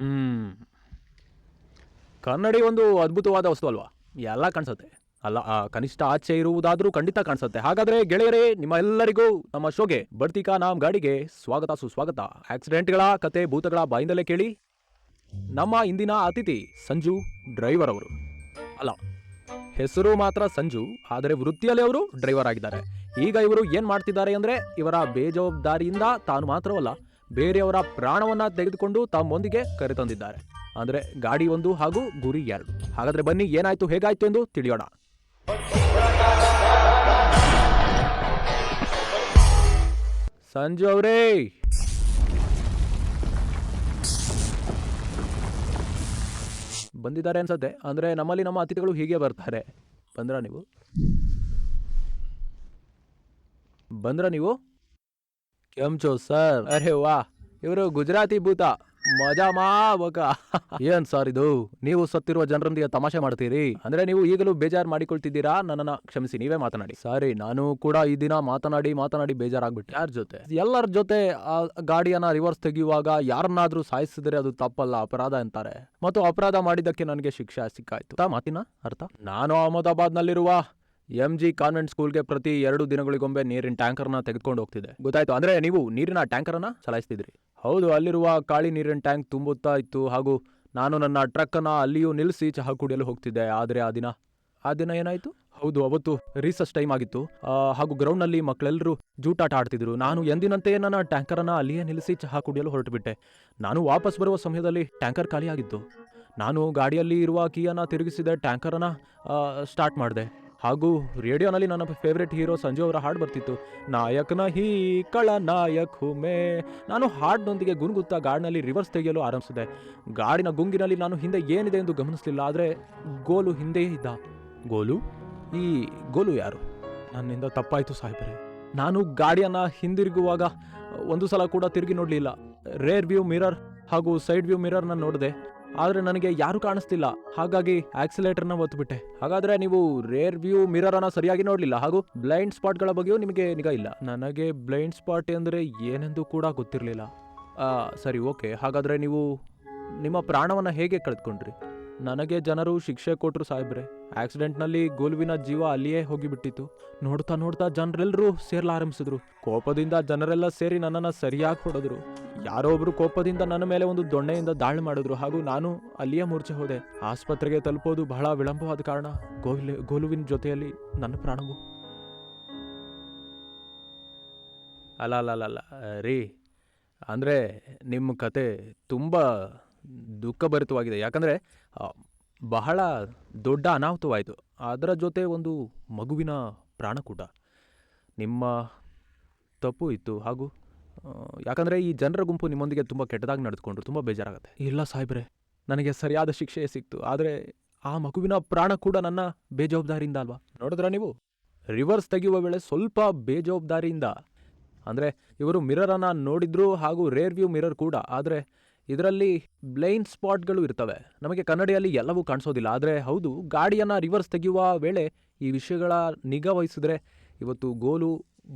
ಹ್ಮ್ ಕನ್ನಡಿ ಒಂದು ಅದ್ಭುತವಾದ ವಸ್ತು ಅಲ್ವಾ? ಎಲ್ಲ ಕಾಣಿಸುತ್ತೆ. ಅಲ್ಲ ಕನಿಷ್ಠ ಆಚೆ ಇರುವುದಾದ್ರೂ ಖಂಡಿತ ಕಾಣಿಸುತ್ತೆ. ಹಾಗಾದ್ರೆ ಗೆಳೆಯರೇ, ನಿಮ್ಮ ಎಲ್ಲರಿಗೂ ನಮ್ಮ ಶೋಗೆ ಬರ್ತಿಕಾ ನಾಮ್ ಗಾಡಿಗೆ ಸ್ವಾಗತ ಸುಸ್ವಾಗತ. ಆಕ್ಸಿಡೆಂಟ್ಗಳ ಕತೆ ಭೂತಗಳ ಬಾಯಿಂದಲೇ ಕೇಳಿ. ನಮ್ಮ ಇಂದಿನ ಅತಿಥಿ ಸಂಜು ಡ್ರೈವರ್ ಅವರು. ಅಲ್ಲ, ಹೆಸರು ಮಾತ್ರ ಸಂಜು, ಆದರೆ ವೃತ್ತಿಯಲ್ಲಿ ಅವರು ಡ್ರೈವರ್ ಆಗಿದ್ದಾರೆ. ಈಗ ಇವರು ಏನ್ ಮಾಡ್ತಿದ್ದಾರೆ ಅಂದ್ರೆ, ಇವರ ಬೇಜವಾಬ್ದಾರಿಯಿಂದ ತಾನು ಮಾತ್ರವಲ್ಲ, ಬೇರೆಯವರ ಪ್ರಾಣವನ್ನ ತೆಗೆದುಕೊಂಡು ತಮ್ಮೊಂದಿಗೆ ಕರೆತಂದಿದ್ದಾರೆ. ಅಂದ್ರೆ ಗಾಡಿ ಒಂದು ಹಾಗೂ ಗುರಿ ಎರಡು. ಹಾಗಾದ್ರೆ ಬನ್ನಿ, ಏನಾಯ್ತು ಹೇಗಾಯ್ತು ಎಂದು ತಿಳಿಯೋಣ. ಸಂಜು ಅವರೇ, ಬಂದಿದ್ದಾರೆ ಅನ್ಸತ್ತೆ. ಅಂದ್ರೆ ನಮ್ಮಲ್ಲಿ ನಮ್ಮ ಅತಿಥಿಗಳು ಹೀಗೆ ಬರ್ತಾರೆ. ಬಂದ್ರ ನೀವು ಕೆಂಚೋ ಸರ್? ಅರೆ ವಾ, ಇವರು ಗುಜರಾತಿ ಭೂತ. ಮಜಾ ಮಾಬಕ. ಏನ್ ಸರ್ ಇದು, ನೀವು ಸತ್ತಿರುವ ಜನರೊಂದಿಗೆ ತಮಾಷೆ ಮಾಡ್ತೀರಿ? ಅಂದ್ರೆ ನೀವು ಈಗಲೂ ಬೇಜಾರು ಮಾಡಿಕೊಳ್ತಿದ್ದೀರಾ? ನನ್ನನ್ನ ಕ್ಷಮಿಸಿ, ನೀವೇ ಮಾತನಾಡಿ. ಸಾರಿ, ನಾನು ಕೂಡ ಈ ದಿನ ಮಾತನಾಡಿ ಬೇಜಾರಾಗ್ಬಿಟ್ಟೆ. ಯಾರ ಜೊತೆ? ಎಲ್ಲರ ಜೊತೆ. ಗಾಡಿಯನ್ನ ರಿವರ್ಸ್ ತೆಗೆಯುವಾಗ ಯಾರನ್ನಾದ್ರೂ ಸಾಯಿಸಿದ್ರೆ ಅದು ತಪ್ಪಲ್ಲ, ಅಪರಾಧ ಅಂತಾರೆ. ಮತ್ತು ಅಪರಾಧ ಮಾಡಿದ್ದಕ್ಕೆ ನನಗೆ ಶಿಕ್ಷೆ ಸಿಕ್ಕಾಯ್ತು. ಮಾತಿನ ಅರ್ಥ? ನಾನು ಅಹಮದಾಬಾದ್ ನಲ್ಲಿರುವ MG ಕಾನ್ವೆಂಟ್ ಸ್ಕೂಲ್ಗೆ ಪ್ರತಿ 2 ದಿನಗಳಿಗೊಮ್ಮೆ ನೀರಿನ ಟ್ಯಾಂಕರ್ನ ತೆಗೆದುಕೊಂಡು ಹೋಗ್ತಿದ್ದೆ. ಗೊತ್ತಾಯ್ತು? ಅಂದ್ರೆ ನೀವು ನೀರಿನ ಟ್ಯಾಂಕರನ್ನ ಚಲಾಯಿಸ್ತಿದ್ರಿ? ಹೌದು, ಅಲ್ಲಿರುವ ಖಾಲಿ ನೀರಿನ ಟ್ಯಾಂಕ್ ತುಂಬುತ್ತಾ ಇತ್ತು ಹಾಗೂ ನಾನು ನನ್ನ ಟ್ರಕ್ ಅನ್ನ ಅಲ್ಲಿಯೂ ನಿಲ್ಲಿಸಿ ಚಹಾ ಕುಡಿಯಲು ಹೋಗ್ತಿದ್ದೆ. ಆದ್ರೆ ಆ ದಿನ ಏನಾಯ್ತು? ಹೌದು, ಅವತ್ತು ರೀಸಸ್ ಟೈಮ್ ಆಗಿತ್ತು ಹಾಗೂ ಗ್ರೌಂಡ್ ನಲ್ಲಿ ಮಕ್ಕಳೆಲ್ಲರೂ ಜೂಟಾಟ ಆಡ್ತಿದ್ರು. ನಾನು ಎಂದಿನಂತೆ ನನ್ನ ಟ್ಯಾಂಕರ್ ಅನ್ನ ಅಲ್ಲಿಯೇ ನಿಲ್ಲಿಸಿ ಚಹಾ ಕುಡಿಯಲು ಹೊರಟುಬಿಟ್ಟೆ. ನಾನು ವಾಪಸ್ ಬರುವ ಸಮಯದಲ್ಲಿ ಟ್ಯಾಂಕರ್ ಖಾಲಿ ಆಗಿತ್ತು. ನಾನು ಗಾಡಿಯಲ್ಲಿ ಇರುವ ಕೀಯನ್ನ ತಿರುಗಿಸಿದೆ, ಟ್ಯಾಂಕರ್ ಅನ್ನ ಸ್ಟಾರ್ಟ್ ಮಾಡಿದೆ ಹಾಗೂ ರೇಡಿಯೋನಲ್ಲಿ ನನ್ನ ಫೇವ್ರೆಟ್ ಹೀರೋ ಸಂಜು ಅವರ ಹಾಡು ಬರ್ತಿತ್ತು, ನಾಯಕನ ಹೀ ಕಳ ನಾಯಕ್ ಹುಮೆ. ನಾನು ಹಾಡಿನೊಂದಿಗೆ ಗುನುಗುತ್ತಾ ಗಾಡಿನಲ್ಲಿ ರಿವರ್ಸ್ ತೆಗೆಯಲು ಆರಂಭಿಸಿದೆ. ಗಾಡಿನ ಗುಂಗಿನಲ್ಲಿ ನಾನು ಹಿಂದೆ ಏನಿದೆ ಎಂದು ಗಮನಿಸಲಿಲ್ಲ. ಆದರೆ ಗೋಲು ಹಿಂದೆಯೇ ಇದ್ದ. ಗೋಲು? ಈ ಗೋಲು ಯಾರು? ನನ್ನಿಂದ ತಪ್ಪಾಯಿತು ಸಾಹೇಬರೇ. ನಾನು ಗಾಡಿಯನ್ನು ಹಿಂದಿರುಗುವಾಗ ಒಂದು ಸಲ ಕೂಡ ತಿರುಗಿ ನೋಡಲಿಲ್ಲ. ರೇರ್ ವ್ಯೂ ಮಿರರ್ ಹಾಗೂ ಸೈಡ್ ವ್ಯೂ ಮಿರರ್ನ ನೋಡಿದೆ, ಆದರೆ ನನಗೆ ಯಾರು ಕಾಣಿಸ್ತಿಲ್ಲ. ಹಾಗಾಗಿ ಆಕ್ಸಿಲೇಟರ್ನ ಒತ್ತುಬಿಟ್ಟೆ. ಹಾಗಾದ್ರೆ ನೀವು ರೇರ್ ವ್ಯೂ ಮಿರರ್ ಅನ್ನ ಸರಿಯಾಗಿ ನೋಡಲಿಲ್ಲ ಹಾಗೂ ಬ್ಲೈಂಡ್ ಸ್ಪಾಟ್ಗಳ ಬಗ್ಗೆಯೂ ನಿಮಗೆ ನಿಗಾ ಇಲ್ಲ. ನನಗೆ ಬ್ಲೈಂಡ್ ಸ್ಪಾಟ್ ಎಂದರೆ ಏನೆಂದು ಕೂಡ ಗೊತ್ತಿರಲಿಲ್ಲ. ಸರಿ, ಓಕೆ. ಹಾಗಾದ್ರೆ ನೀವು ನಿಮ್ಮ ಪ್ರಾಣವನ್ನ ಹೇಗೆ ಕಳೆದುಕೊಂಡ್ರಿ? ನನಗೆ ಜನರು ಶಿಕ್ಷೆ ಕೊಟ್ಟರು ಸಾಹೇಬ್ರೆ. ಆಕ್ಸಿಡೆಂಟ್ನಲ್ಲಿ ಗೋಲುವಿನ ಜೀವ ಅಲ್ಲಿಯೇ ಹೋಗಿಬಿಟ್ಟಿತ್ತು. ನೋಡ್ತಾ ನೋಡ್ತಾ ಜನರೆಲ್ಲರೂ ಸೇರ್ಲಾರಂಭಿಸಿದ್ರು. ಕೋಪದಿಂದ ಜನರೆಲ್ಲ ಸೇರಿ ನನ್ನನ್ನು ಸರಿಯಾಗಿ ಹೊಡೆದ್ರು. ಯಾರೋ ಒಬ್ರು ಕೋಪದಿಂದ ನನ್ನ ಮೇಲೆ ಒಂದು ದೊಣ್ಣೆಯಿಂದ ದಾಳಿ ಮಾಡಿದ್ರು ಹಾಗೂ ನಾನು ಅಲ್ಲಿಯೇ ಮೂರ್ಛೆ ಹೋದೆ. ಆಸ್ಪತ್ರೆಗೆ ತಲುಪೋದು ಬಹಳ ವಿಳಂಬವಾದ ಕಾರಣ ಗೋಲುವಿನ ಜೊತೆಯಲ್ಲಿ ನನ್ನ ಪ್ರಾಣವು. ಅಲ್ಲ ರೀ, ಅಂದರೆ ನಿಮ್ಮ ಕತೆ ತುಂಬ ದುಃಖಭರಿತವಾಗಿದೆ. ಯಾಕಂದರೆ ಬಹಳ ದೊಡ್ಡ ಅನಾಹುತವಾಯಿತು. ಅದರ ಜೊತೆ ಒಂದು ಮಗುವಿನ ಪ್ರಾಣ ಕೂಡ. ನಿಮ್ಮ ತಪ್ಪು ಇತ್ತು ಹಾಗೂ ಯಾಕಂದರೆ ಈ ಜನರ ಗುಂಪು ನಿಮ್ಮೊಂದಿಗೆ ತುಂಬ ಕೆಟ್ಟದಾಗಿ ನಡೆದುಕೊಂಡ್ರು. ತುಂಬ ಬೇಜಾರಾಗುತ್ತೆ. ಇಲ್ಲ ಸಾಹೇಬ್ರೆ, ನನಗೆ ಸರಿಯಾದ ಶಿಕ್ಷೆ ಸಿಕ್ತು. ಆದರೆ ಆ ಮಗುವಿನ ಪ್ರಾಣ ಕೂಡ ನನ್ನ ಬೇಜವಾಬ್ದಾರಿಯಿಂದ ಅಲ್ವಾ? ನೋಡಿದ್ರ ನೀವು, ರಿವರ್ಸ್ ತೆಗೆಯುವ ವೇಳೆ ಸ್ವಲ್ಪ ಬೇಜವಾಬ್ದಾರಿಯಿಂದ. ಅಂದರೆ ಇವರು ಮಿರರನ್ನು ನೋಡಿದ್ರು ಹಾಗೂ ರೇರ್ ವ್ಯೂ ಮಿರರ್ ಕೂಡ. ಆದರೆ ಇದರಲ್ಲಿ ಬ್ಲೈಂಡ್ ಸ್ಪಾಟ್ಗಳು ಇರ್ತವೆ. ನಮಗೆ ಕನ್ನಡಿಯಲ್ಲಿ ಎಲ್ಲವೂ ಕಾಣಿಸೋದಿಲ್ಲ. ಆದರೆ ಹೌದು, ಗಾಡಿಯನ್ನು ರಿವರ್ಸ್ ತೆಗೆಯುವ ವೇಳೆ ಈ ವಿಷಯಗಳ ನಿಗಾ ವಹಿಸಿದ್ರೆ ಇವತ್ತು ಗೋಲು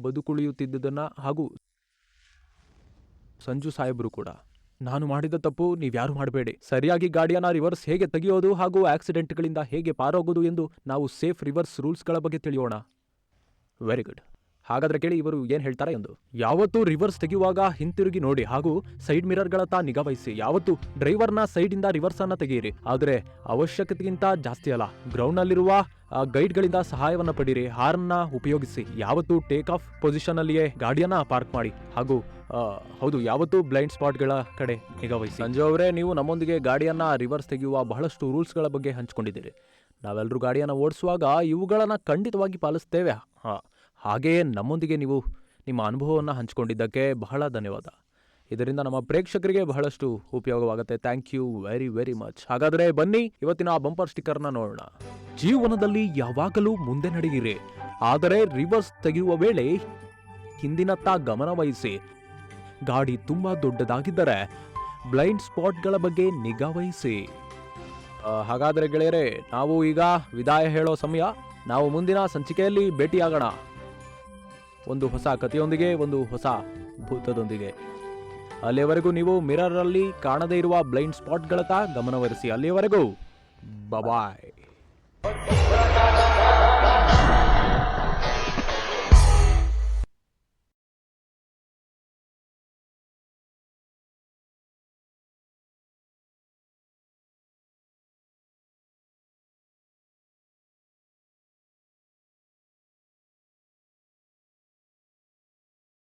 ಬದುಕುಳಿಯುತ್ತಿದ್ದುದನ್ನು ಹಾಗೂ ಸಂಜು ಸಾಹೇಬರು ಕೂಡ. ನಾನು ಮಾಡಿದ ತಪ್ಪು ನೀವ್ಯಾರು ಮಾಡಬೇಡಿ. ಸರಿಯಾಗಿ ಗಾಡಿಯನ್ನು ರಿವರ್ಸ್ ಹೇಗೆ ತೆಗೆಯೋದು ಹಾಗೂ ಆಕ್ಸಿಡೆಂಟ್ಗಳಿಂದ ಹೇಗೆ ಪಾರೋಗೋದು ಎಂದು ನಾವು ಸೇಫ್ ರಿವರ್ಸ್ ರೂಲ್ಸ್ಗಳ ಬಗ್ಗೆ ತಿಳಿಯೋಣ. Very good. ಹಾಗಾದ್ರೆ ಕೇಳಿ ಇವರು ಏನ್ ಹೇಳ್ತಾರೆ ಎಂದು. ಯಾವತ್ತು ರಿವರ್ಸ್ ತೆಗೆಯುವಾಗ ಹಿಂತಿರುಗಿ ನೋಡಿ ಹಾಗೂ ಸೈಡ್ ಮಿರರ್ಗಳತ್ತ ನಿಗಾ ವಹಿಸಿ. ಯಾವತ್ತು ಡ್ರೈವರ್ನ ಸೈಡಿಂದ ರಿವರ್ಸ್ ಅನ್ನ ತೆಗೆಯಿರಿ, ಆದರೆ ಅವಶ್ಯಕತೆಗಿಂತ ಜಾಸ್ತಿ ಅಲ್ಲ. ಗ್ರೌಂಡ್ ನಲ್ಲಿರುವ ಗೈಡ್ಗಳಿಂದ ಸಹಾಯವನ್ನ ಪಡೀರಿ. ಹಾರ್ನ್ನ ಉಪಯೋಗಿಸಿ. ಯಾವತ್ತು ಟೇಕ್ ಆಫ್ ಪೊಸಿಷನ್ ಅಲ್ಲಿಯೇ ಗಾಡಿಯನ್ನ ಪಾರ್ಕ್ ಮಾಡಿ ಹಾಗೂ ಹೌದು, ಯಾವತ್ತು ಬ್ಲೈಂಡ್ ಸ್ಪಾಟ್ಗಳ ಕಡೆ ನಿಗಾ ವಹಿಸಿ. ಸಂಜು ಅವರೇ, ನೀವು ನಮ್ಮೊಂದಿಗೆ ಗಾಡಿಯನ್ನ ರಿವರ್ಸ್ ತೆಗೆಯುವ ಬಹಳಷ್ಟು ರೂಲ್ಸ್ಗಳ ಬಗ್ಗೆ ಹಂಚಿಕೊಂಡಿದ್ದೀರಿ. ನಾವೆಲ್ಲರೂ ಗಾಡಿಯನ್ನು ಓಡಿಸುವಾಗ ಇವುಗಳನ್ನ ಖಂಡಿತವಾಗಿ ಪಾಲಿಸ್ತೇವೆ. ಹಾಗೆಯೇ ನಮ್ಮೊಂದಿಗೆ ನೀವು ನಿಮ್ಮ ಅನುಭವವನ್ನು ಹಂಚಿಕೊಂಡಿದ್ದಕ್ಕೆ ಬಹಳ ಧನ್ಯವಾದ. ಇದರಿಂದ ನಮ್ಮ ಪ್ರೇಕ್ಷಕರಿಗೆ ಬಹಳಷ್ಟು ಉಪಯೋಗವಾಗುತ್ತೆ. Thank you very very much. ಹಾಗಾದರೆ ಬನ್ನಿ ಇವತ್ತಿನ ಬಂಪರ್ ಸ್ಟಿಕ್ಕರ್ನ ನೋಡೋಣ. ಜೀವನದಲ್ಲಿ ಯಾವಾಗಲೂ ಮುಂದೆ ನಡೆಯಿರಿ, ಆದರೆ ರಿವರ್ಸ್ ತೆಗೆಯುವ ವೇಳೆ ಹಿಂದಿನತ್ತ ಗಮನ ವಹಿಸಿ. ಗಾಡಿ ತುಂಬಾ ದೊಡ್ಡದಾಗಿದ್ದರೆ ಬ್ಲೈಂಡ್ ಸ್ಪಾಟ್ಗಳ ಬಗ್ಗೆ ನಿಗಾ ವಹಿಸಿ. ಹಾಗಾದರೆ ಗೆಳೆಯರೇ, ನಾವು ಈಗ ವಿದಾಯ ಹೇಳೋ ಸಮಯ. ನಾವು ಮುಂದಿನ ಸಂಚಿಕೆಯಲ್ಲಿ ಭೇಟಿಯಾಗೋಣ, ಒಂದು ಹೊಸ ಕಥೆಯೊಂದಿಗೆ, ಒಂದು ಹೊಸ ಭೂತದೊಂದಿಗೆ. ಅಲ್ಲಿಯವರೆಗೂ ನೀವು ಮಿರರ್ ಅಲ್ಲಿ ಕಾಣದೇ ಇರುವ ಬ್ಲೈಂಡ್ ಸ್ಪಾಟ್ಗಳತ್ತ ಗಮನಹರಿಸಿ. ಅಲ್ಲಿಯವರೆಗೂ ಬಾಯ್.